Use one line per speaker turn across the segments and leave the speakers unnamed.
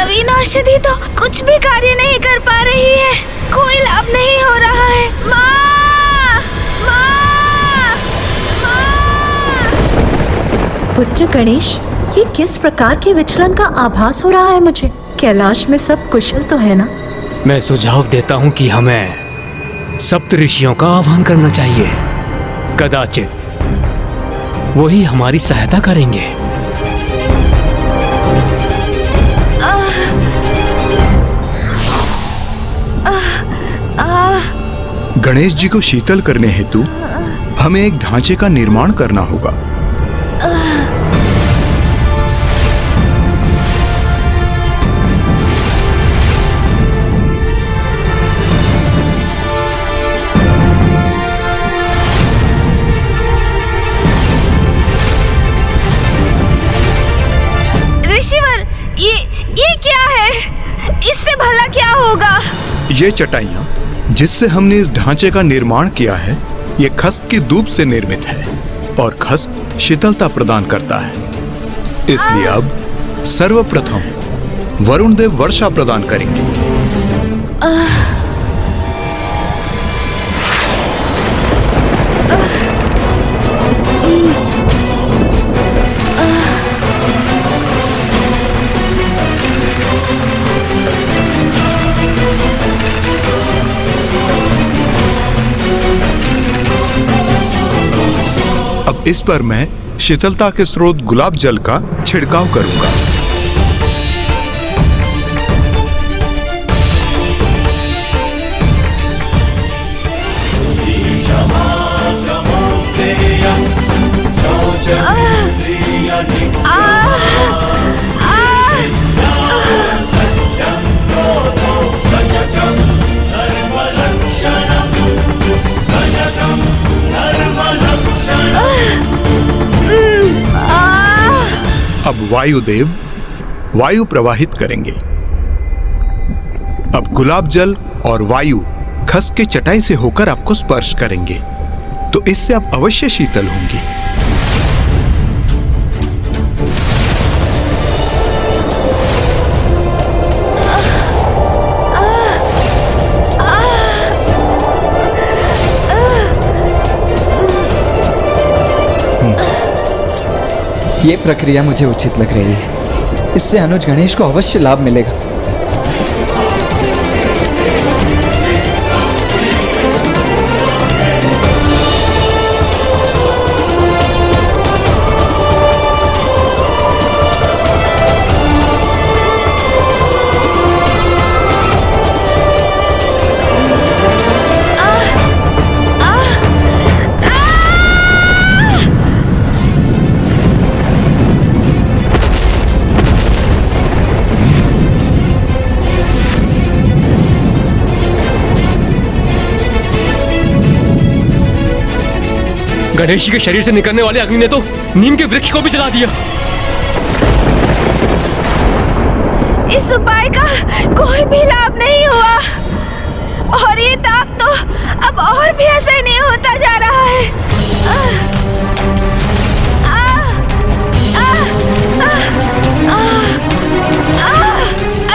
नवीन औषधि तो कुछ भी कार्य नहीं कर पा रही है। कोई लाभ नहीं हो रहा है। माँ! माँ! माँ!
पुत्र गणेश, ये किस प्रकार के विचलन का आभास हो रहा है मुझे? कैलाश में सब कुशल तो है ना?
मैं सुझाव देता हूँ कि हमें सप्त ऋषियों का आह्वान करना चाहिए। कदाचित वही हमारी सहायता करेंगे।
गणेश जी को शीतल करने हेतु हमें एक ढांचे का निर्माण करना होगा।
ऋषिवर, ये क्या है? इससे भला क्या होगा?
ये चटाइयाँ जिससे हमने इस ढांचे का निर्माण किया है, ये खस्क की दूब से निर्मित है और खस्क शीतलता प्रदान करता है। इसलिए अब सर्वप्रथम वरुण देव वर्षा प्रदान करेंगे। अब इस पर मैं शीतलता के स्रोत गुलाब जल का छिड़काव करूंगा। अब वायुदेव वायु प्रवाहित करेंगे। अब गुलाब जल और वायु खस के चटाई से होकर आपको स्पर्श करेंगे, तो इससे आप अवश्य शीतल होंगी।
ये प्रक्रिया मुझे उचित लग रही है। इससे अनुज गणेश को अवश्य लाभ मिलेगा।
गणेश जी के शरीर से निकलने वाले अग्नि ने तो नीम के वृक्ष को भी जला दिया।
इस उपाय का कोई भी लाभ नहीं हुआ और ये ताप तो अब और भी असहनीय होता जा रहा है।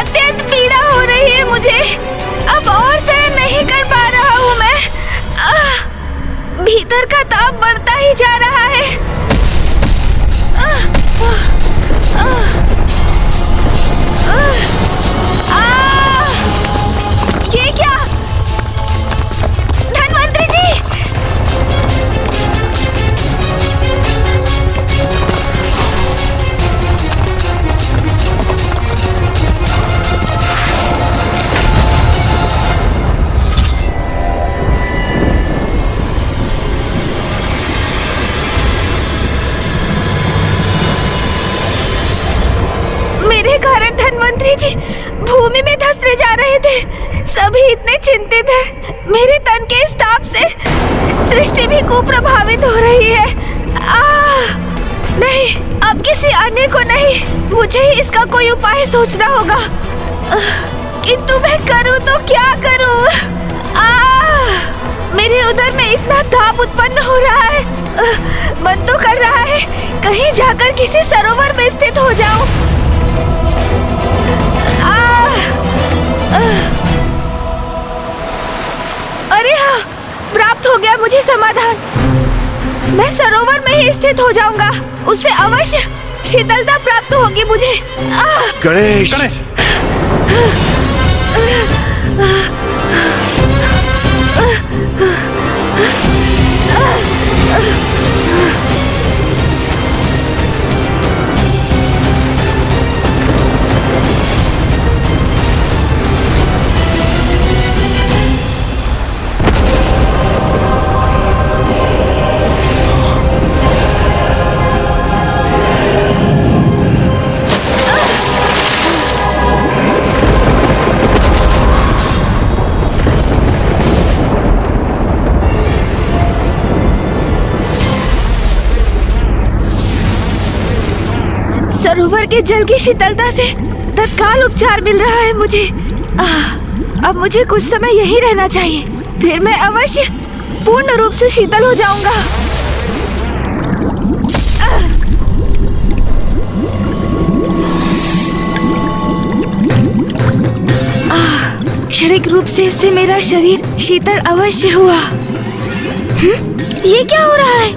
अत्यंत पीड़ा हो रही है मुझे। अब और सहन नहीं कर पा रहा हूँ मैं। भीतर का ताप बढ़ता ही जा रहा है। ये क्या? धन्वंतरी जी! मेरे कारण धन्वंतरी जी भूमि में धंसते जा रहे थे। सभी इतने चिंतित हैं। मेरे तन के इस ताप से सृष्टि भी कुप्रभावित हो रही है। नहीं, अब किसी अन्य को नहीं, मुझे ही इसका कोई उपाय सोचना होगा। किंतु मैं करूं तो क्या करूं? मेरे उदर में इतना ताप उत्पन्न हो रहा है। मन तो कर रहा है कहीं जाकर किसी सरोवर में स्थित हो जाऊं। अरे हाँ, प्राप्त हो गया मुझे समाधान। मैं सरोवर में ही स्थित हो जाऊंगा। उससे अवश्य शीतलता प्राप्त होगी मुझे।
गणेश,
सरोवर के जल की शीतलता से तत्काल उपचार मिल रहा है मुझे। अब मुझे कुछ समय यहीं रहना चाहिए, फिर मैं अवश्य पूर्ण रूप से शीतल हो जाऊंगा। क्षणिक रूप से इससे मेरा शरीर शीतल अवश्य हुआ। ये क्या हो रहा है?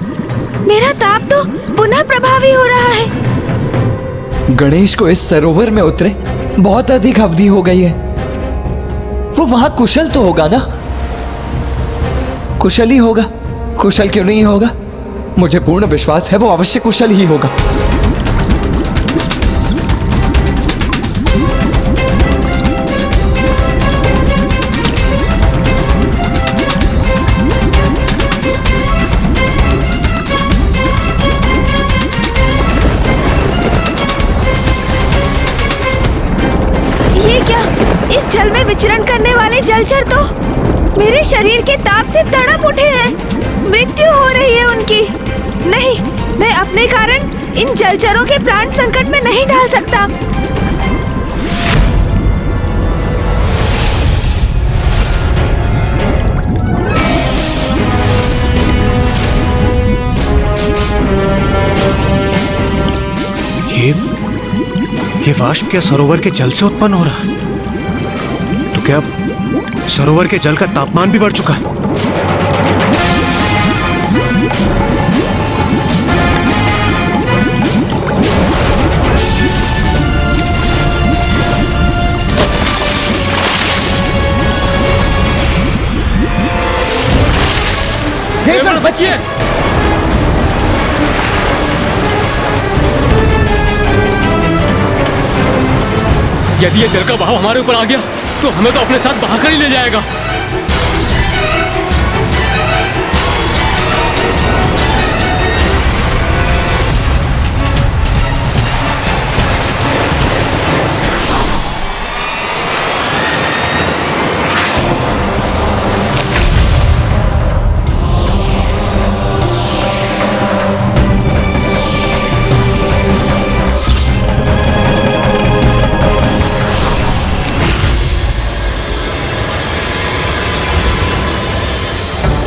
मेरा ताप तो पुनः प्रभावी हो रहा है।
गणेश को इस सरोवर में उतरे बहुत अधिक अवधि हो गई है। वो वहां कुशल तो होगा ना? कुशल ही होगा, कुशल क्यों नहीं होगा? मुझे पूर्ण विश्वास है वो अवश्य कुशल ही होगा।
जल में विचरण करने वाले जलचर तो मेरे शरीर के ताप से तड़प उठे हैं। मृत्यु हो रही है उनकी। नहीं, मैं अपने कारण इन जलचरों के प्राण संकट में नहीं डाल सकता।
ये वाष्प क्या सरोवर के जल से उत्पन्न हो रहा है? तो क्या सरोवर के जल का तापमान भी बढ़ चुका है?
बचिए। यदि ये जल का बहाव हमारे ऊपर आ गया तो हमें तो अपने साथ बहाकर ही ले जाएगा।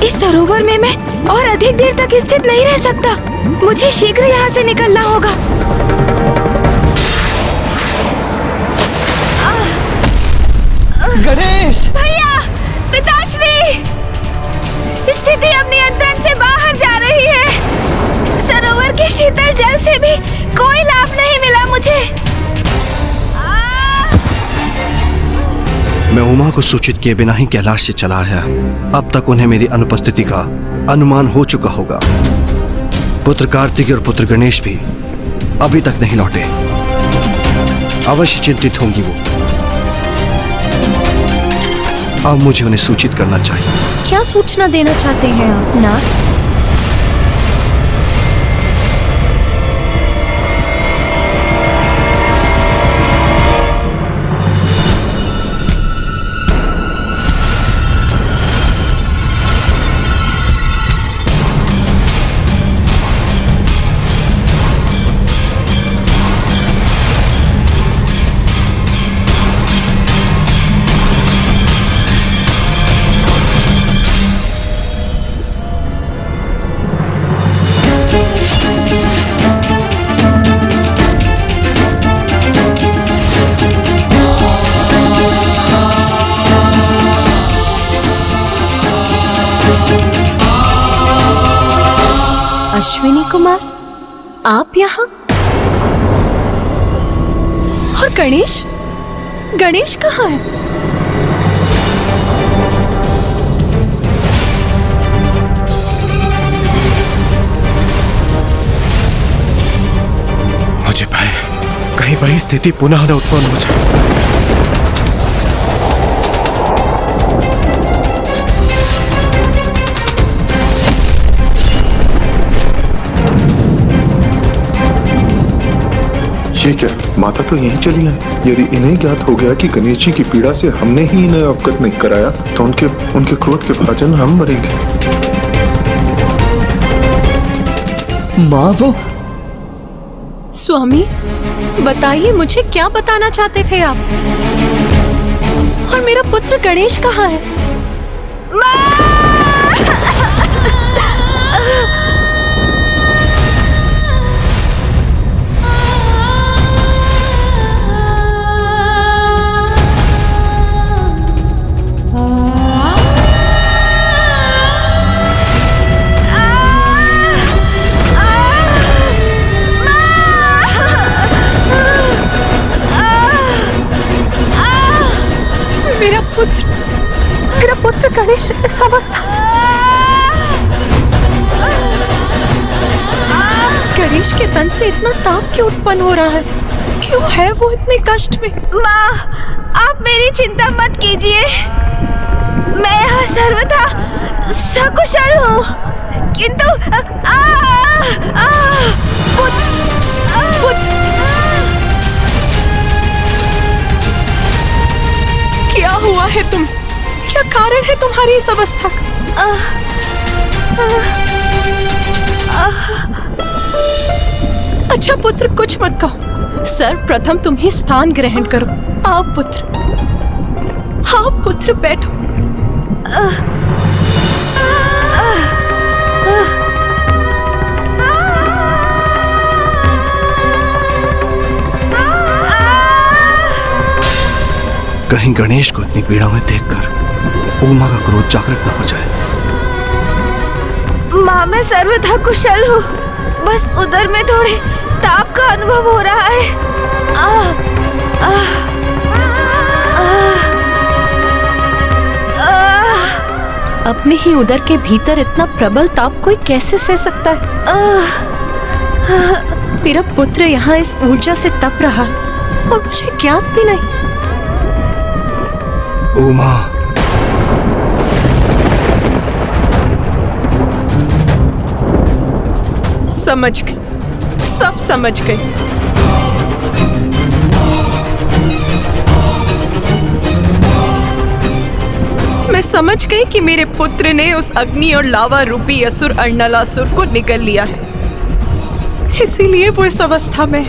इस सरोवर में मैं और अधिक देर तक स्थित नहीं रह सकता। मुझे शीघ्र यहाँ से निकलना होगा।
गणेश!
भैया, पिताश्री, स्थिति अब नियंत्रण से बाहर जा रही है। सरोवर के शीतल जल से भी कोई लाभ नहीं मिला मुझे।
मैं उमा को सूचित किए बिना ही कैलाश से चला आया। अब तक उन्हें मेरी अनुपस्थिति का अनुमान हो चुका होगा। पुत्र कार्तिक और पुत्र गणेश भी अभी तक नहीं लौटे। अवश्य चिंतित होंगी वो। अब मुझे उन्हें सूचित करना चाहिए।
क्या सूचना देना चाहते हैं आप नाथ? अश्विनी कुमार, आप यहाँ? और गणेश? गणेश कहाँ है?
मुझे भय कहीं वही स्थिति पुनः न उत्पन्न हो जाए।
ये क्या, माता तो यहीं चली है। यदि इन्हें ज्ञात हो गया कि गणेश जी की पीड़ा से हमने ही इन्हें अवगत नहीं कराया तो उनके क्रोध के भाजन हम मरेंगे।
माँ वो
स्वामी, बताइए मुझे क्या बताना चाहते थे आप? और मेरा पुत्र गणेश कहाँ है? मेरा पुत्र गणेश इस अवस्था। गणेश के तन से इतना ताप क्यों उत्पन्न हो रहा है? क्यों है वो इतने कष्ट में?
माँ, आप मेरी चिंता मत कीजिए। मैं यहाँ सर्वथा सकुशल हूँ, किंतु
क्या हुआ है तुम? क्या कारण है तुम्हारी इस अवस्था का? अच्छा पुत्र, कुछ मत कहो। सर्वप्रथम तुम ही स्थान ग्रहण करो। आओ पुत्र बैठो।
कहीं गणेश को इतनी पीड़ा में देखकर उमा का क्रोध जागृत न हो जाए।
माँ, मैं सर्वथा कुशल हूँ, बस उधर में थोड़े ताप का अनुभव हो रहा है।
अपने ही उदर के भीतर इतना प्रबल ताप कोई कैसे सह सकता है? मेरा पुत्र यहाँ इस ऊर्जा से तप रहा है और मुझे ज्ञात भी नहीं।
उमा,
समझ गई, सब समझ गई। मैं समझ गई कि मेरे पुत्र ने उस अग्नि और लावा रूपी असुर अर्णलासुर को निगल लिया है, इसीलिए वो इस अवस्था में।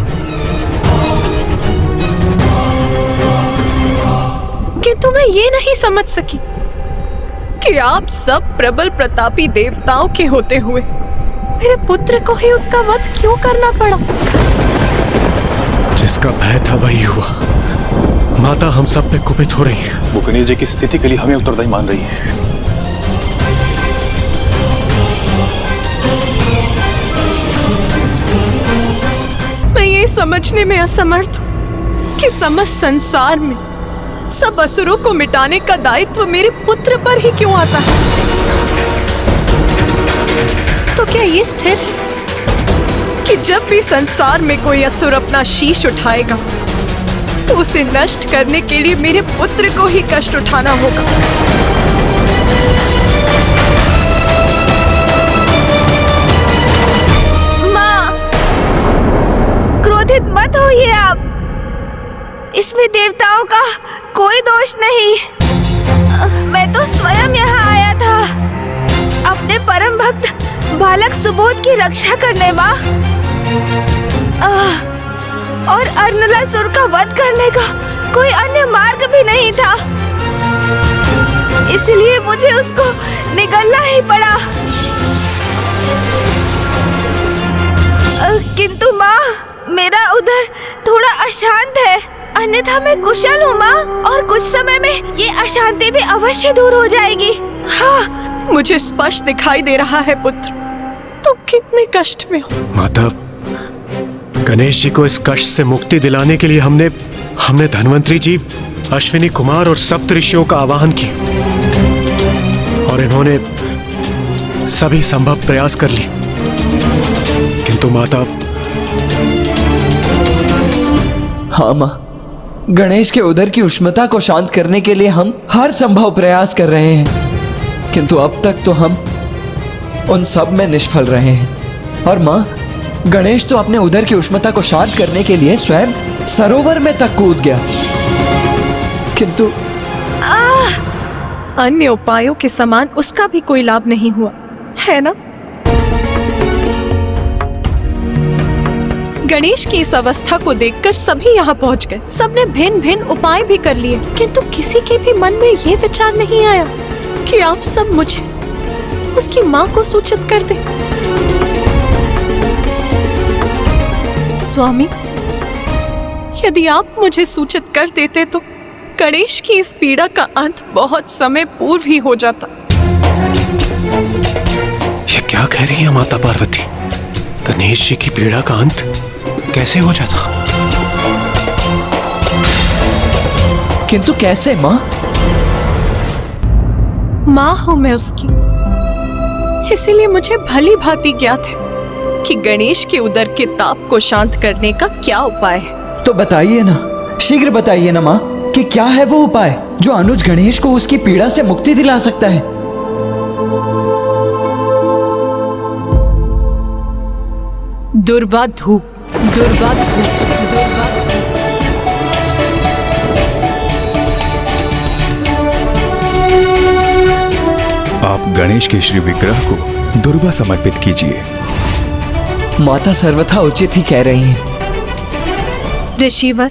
किंतु मैं ये नहीं समझ सकी कि आप सब प्रबल प्रतापी देवताओं के होते हुए मेरे पुत्र को ही उसका वध क्यों करना पड़ा?
जिसका भय था वही हुआ। माता हम सब पे कुपित हो रही है।
वो गणेश जी की स्थिति के लिए हमें उत्तरदायी मान रही है।
मैं ये समझने में असमर्थ हूँ कि समस्त संसार में सब असुरों को मिटाने का दायित्व मेरे पुत्र पर ही क्यों आता है? तो क्या ये स्थिर है कि जब भी संसार में कोई असुर अपना शीश उठाएगा तो उसे नष्ट करने के लिए मेरे पुत्र को ही कष्ट उठाना होगा?
माँ, क्रोधित मत होइए आप। इसमें देवताओं का कोई दोष नहीं। मैं तो स्वयं यहाँ आया था अपने परम भक्त बालक सुबोध की रक्षा करने, माँ। और अर्णलासुर का वध करने का कोई अन्य मार्ग भी नहीं था, इसलिए मुझे उसको निगलना ही पड़ा। किंतु माँ, मेरा उधर थोड़ा अशांत है, अन्यथा मैं कुशल हूँ माँ, और कुछ समय में ये अशांति भी अवश्य दूर हो जाएगी। हाँ,
मुझे स्पष्ट दिखाई दे रहा है पुत्र, तुम कितने कष्ट में हो।
माता, गणेश जी को इस कष्ट से मुक्ति दिलाने के लिए हमने धन्वंतरी जी, अश्विनी कुमार और सप्त ऋषियों का आवाहन किया और इन्होंने सभी संभव प्रयास कर लिए, किंतु माता।
हाँ माँ, गणेश के उदर की उष्णता को शांत करने के लिए हम हर संभव प्रयास कर रहे हैं, किंतु अब तक तो हम उन सब में निष्फल रहे हैं। और माँ, गणेश तो अपने उदर की उष्णता को शांत करने के लिए स्वयं सरोवर में तक कूद गया, किंतु
अन्य उपायों के समान उसका भी कोई लाभ नहीं हुआ, है ना? गणेश की इस अवस्था को देखकर सभी यहाँ पहुँच गए। सबने भिन्न भिन्न उपाय भी कर लिए, किंतु किसी के भी मन में ये विचार नहीं आया कि आप सब मुझे उसकी माँ को सूचित कर दे। स्वामी, यदि आप मुझे सूचित कर देते तो गणेश की इस पीड़ा का अंत बहुत समय पूर्व ही हो जाता।
ये क्या कह रही है माता पार्वती? गणेश जी की पीड़ा का अंत कैसे हो जाता?
किंतु कैसे माँ?
माँ हूं मैं उसकी, इसीलिए मुझे भली भांति ज्ञात है कि गणेश के उदर के ताप को शांत करने का क्या उपाय है।
तो बताइए ना, शीघ्र बताइए ना माँ, कि क्या है वो उपाय जो अनुज गणेश को उसकी पीड़ा से मुक्ति दिला सकता है।
दुर्वा धूप, दुर्वा धूप, दुर्वा धूप।
आप गणेश के श्री विग्रह को दुर्वा समर्पित कीजिए।
माता सर्वथा उचित ही कह रही हैं।
ऋषिवर,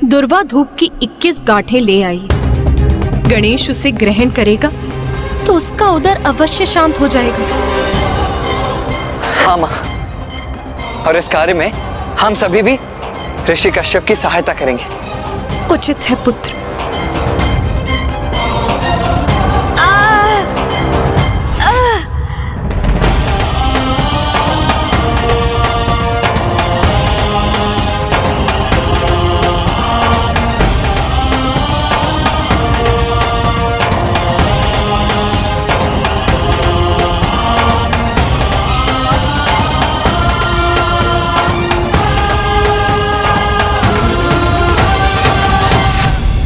दुर्वा धूप की 21 गांठें ले आई। गणेश उसे ग्रहण करेगा तो उसका उदर अवश्य शांत हो जाएगा।
हाँ माँ, और इस कार्य में हम सभी भी ऋषि कश्यप की सहायता करेंगे।
उचित है पुत्र।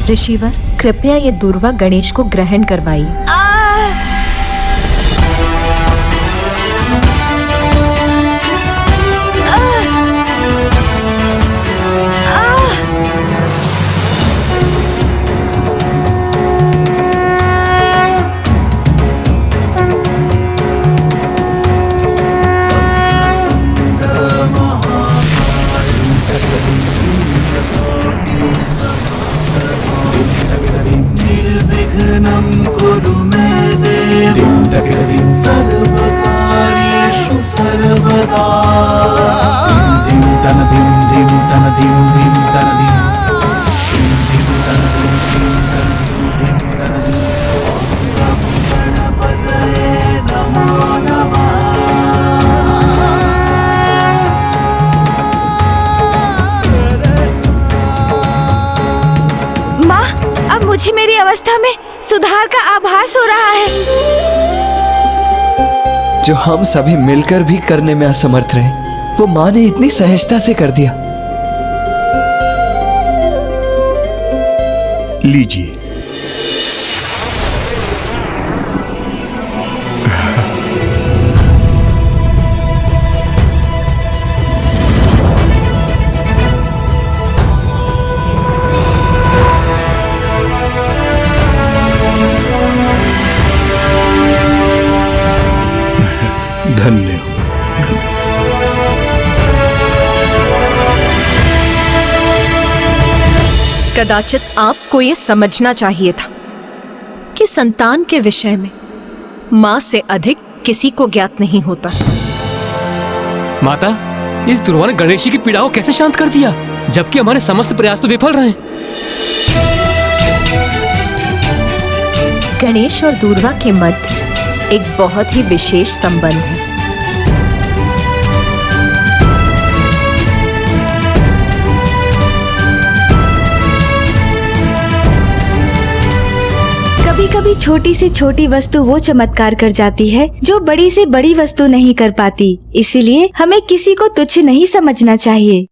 ऋषिवर, कृपया ये दुर्वा गणेश को ग्रहण करवाइए।
मुझे मेरी अवस्था में सुधार का आभास हो रहा है,
जो हम सभी मिलकर भी करने में असमर्थ रहे, वो माँ ने इतनी सहजता से कर दिया।
लीजिए। धन्य।
कदाचित आपको ये समझना चाहिए था कि संतान के विषय में माँ से अधिक किसी को ज्ञात नहीं होता।
माता, इस दुर्वा ने गणेश जी की पीड़ा को कैसे शांत कर दिया, जबकि हमारे समस्त प्रयास तो विफल रहे।
गणेश और दुर्वा के मध्य एक बहुत ही विशेष संबंध है।
कभी छोटी से छोटी वस्तु वो चमत्कार कर जाती है जो बड़ी से बड़ी वस्तु नहीं कर पाती। इसीलिए हमें किसी को तुच्छ नहीं समझना चाहिए।